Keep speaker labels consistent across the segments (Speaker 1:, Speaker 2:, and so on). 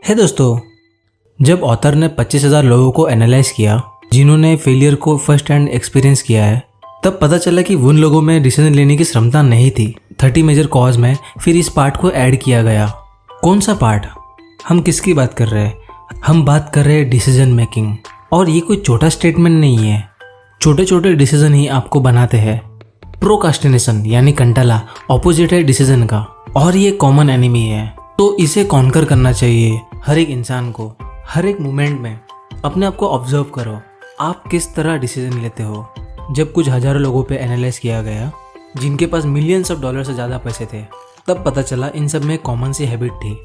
Speaker 1: है दोस्तों, जब ऑथर ने 25,000 लोगों को एनालाइज किया जिन्होंने फेलियर को फर्स्ट हैंड एक्सपीरियंस किया है, तब पता चला कि उन लोगों में डिसीजन लेने की क्षमता नहीं थी। 30 मेजर कॉज में फिर इस पार्ट को ऐड किया गया। कौन सा पार्ट? हम किसकी बात कर रहे हैं? हम बात कर रहे हैं डिसीजन मेकिंग। और ये कोई छोटा स्टेटमेंट नहीं है। छोटे छोटे डिसीजन ही आपको बनाते हैं। प्रोकास्टिनेशन यानी कंटाला ऑपोजिट है डिसीजन का, और ये कॉमन एनिमी है। तो इसे कॉन्कर करना चाहिए हर एक इंसान को। हर एक मोमेंट में अपने आप को ऑब्जर्व करो, आप किस तरह डिसीजन लेते हो। जब कुछ हजारों लोगों पे एनालाइज किया गया जिनके पास मिलियंस ऑफ डॉलर से ज़्यादा पैसे थे, तब पता चला इन सब में कॉमन सी हैबिट थी।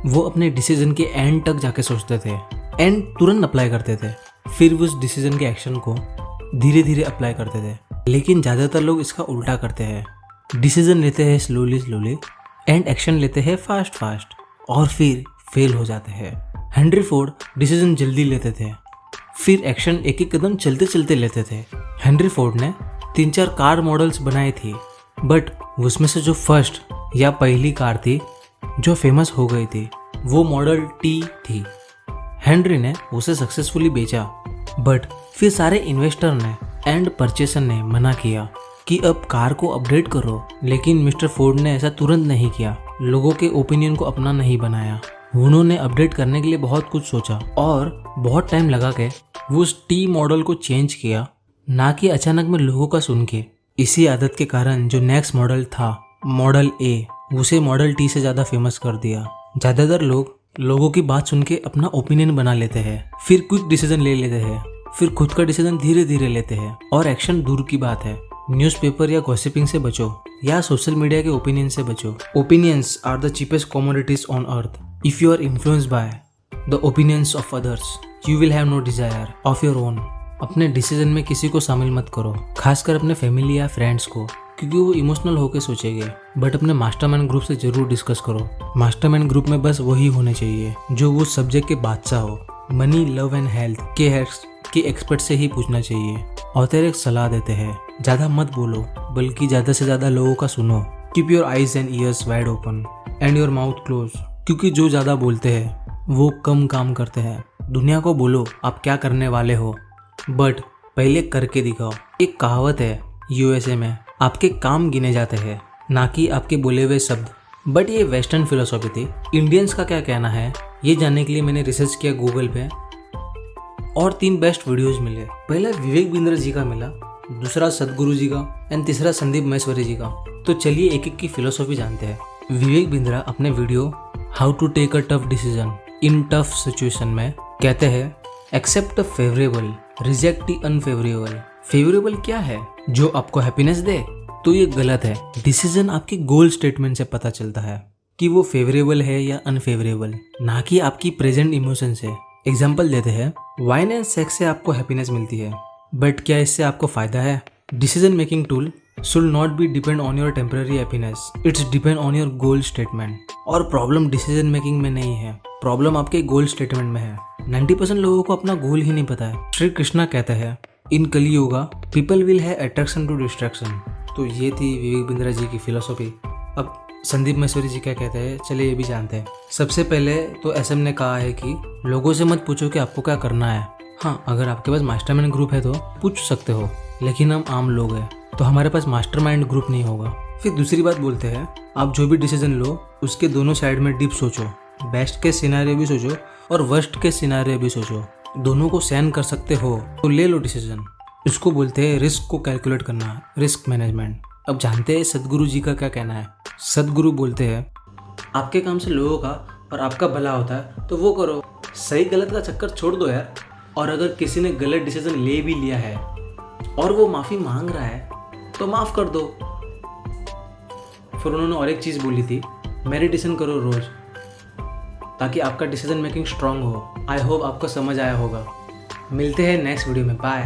Speaker 1: वो अपने डिसीजन के एंड तक जाके सोचते थे, एंड तुरंत अप्लाई करते थे, फिर उस डिसीजन के एक्शन को धीरे धीरे अप्लाई करते थे। लेकिन ज़्यादातर लोग इसका उल्टा करते हैं। डिसीजन लेते हैं स्लोली एंड एक्शन लेते हैं फास्ट और फिर फेल हो जाते हैं। हेनरी फोर्ड डिसीजन जल्दी लेते थे, फिर एक्शन एक एक कदम चलते चलते लेते थे। हेनरी फोर्ड ने 3-4 कार मॉडल्स बनाई थी, बट उसमें से जो फर्स्ट या पहली कार थी जो फेमस हो गई थी वो मॉडल टी थी। हेनरी ने उसे सक्सेसफुली बेचा, बट फिर सारे इन्वेस्टर ने एंड परचेसर ने मना किया कि अब कार को अपडेट करो। लेकिन मिस्टर फोर्ड ने ऐसा तुरंत नहीं किया, लोगों के ओपिनियन को अपना नहीं बनाया। उन्होंने अपडेट करने के लिए बहुत कुछ सोचा और बहुत टाइम लगा के वो उस टी मॉडल को चेंज किया, ना कि अचानक में लोगों का सुन के। इसी आदत के कारण जो नेक्स्ट मॉडल था मॉडल ए, उसे मॉडल टी से ज़्यादा फेमस कर दिया। ज़्यादातर लोगों की बात सुन के अपना ओपिनियन बना लेते हैं, फिर क्विक डिसीजन ले लेते हैं, फिर खुद का डिसीजन धीरे धीरे लेते हैं, और एक्शन दूर की बात है। न्यूज़पेपर या गॉसिपिंग से बचो या सोशल मीडिया के ओपिनियन से बचो। Opinions are the cheapest commodities on earth. If you are influenced by the opinions of others, you will have no desire of your own. अपने डिसीजन में किसी को शामिल मत करो, खासकर अपने फैमिली या फ्रेंड्स को, क्योंकि वो इमोशनल होकर सोचेंगे। बट अपने मास्टरमाइंड ग्रुप से जरूर डिस्कस करो। मास्टरमाइंड ग्रुप में बस वही होने चाहिए जो उस सब्जेक्ट के बादशाह हो। मनी, लव एंड हेल्थ के एक्सपर्ट से ही पूछना चाहिए। ऑथर एक सलाह देते हैं, ज़्यादा मत बोलो, बल्कि ज़्यादा से ज़्यादा लोगों का सुनो। Keep your eyes and years wide open and your mouth close, क्योंकि जो ज़्यादा बोलते हैं वो कम काम करते हैं। दुनिया को बोलो आप क्या करने वाले हो, बट पहले करके दिखाओ। एक कहावत है यूएसए में, आपके काम गिने जाते हैं, ना कि आपके बोले हुए शब्द। बट ये वेस्टर्न फिलोसॉफी थी। इंडियंस का क्या कहना है ये जानने के लिए मैंने रिसर्च किया गूगल पे, और 3 बेस्ट वीडियोस मिले। पहला विवेक बिंद्रा जी का मिला, दूसरा सदगुरु जी का, एंड तीसरा संदीप महेश्वरी जी का। तो चलिए एक एक की फिलोसॉफी जानते हैं। विवेक बिंद्रा अपने video how to take a tough decision in tough situation में कहते हैं, accept favourable, reject the unfavourable. Favourable क्या है? जो आपको हैप्पीनेस दे। तो ये गलत है। डिसीजन आपके गोल स्टेटमेंट से पता चलता है कि वो फेवरेबल है या अनफेवरेबल, ना कि आपकी प्रेजेंट इमोशन से। एग्जाम्पल देते हैं, वाइन एंड सेक्स से आपको हैप्पीनेस मिलती है, बट क्या इससे आपको फायदा है? Decision making tool should not be depend on your temporary happiness, it's depend on your goal statement. और प्रॉब्लम डिसीजन मेकिंग में नहीं है, प्रॉब्लम आपके गोल स्टेटमेंट में है। 90% लोगों को अपना गोल ही नहीं पता है। श्री कृष्णा कहते हैं, in Kaliyuga people will have attraction to distraction. तो ये थी विवेक बिंद्रा जी की फिलोसॉफी। अब संदीप महेश्वरी जी क्या कहते हैं, चलिए ये भी जानते हैं। सबसे पहले तो एसएम ने कहा है कि लोगों से मत पूछो कि आपको क्या करना है। हाँ, अगर आपके पास मास्टरमाइंड ग्रुप है तो पूछ सकते हो, लेकिन हम आम लोग हैं तो हमारे पास मास्टरमाइंड ग्रुप नहीं होगा। फिर दूसरी बात बोलते हैं, आप जो भी डिसीजन लो उसके दोनों साइड में डीप सोचो। बेस्ट के सिनेरियो भी सोचो और वर्स्ट के सिनेरियो भी सोचो। दोनों को सहन कर सकते हो तो ले लो डिसीजन। इसको बोलते हैं रिस्क को कैलकुलेट करना, रिस्क मैनेजमेंट। अब जानते हैं सदगुरु जी का क्या कहना है। सदगुरु बोलते हैं, आपके काम से लोगों का और आपका भला होता है तो वो करो, सही गलत का चक्कर छोड़ दो यार। और अगर किसी ने गलत डिसीजन ले भी लिया है और वो माफ़ी मांग रहा है तो माफ़ कर दो। फिर उन्होंने और एक चीज़ बोली थी, मेडिटेशन करो रोज़, ताकि आपका डिसीजन मेकिंग स्ट्रांग हो। आई होप आपको समझ आया होगा। मिलते हैं नेक्स्ट वीडियो में, बाय।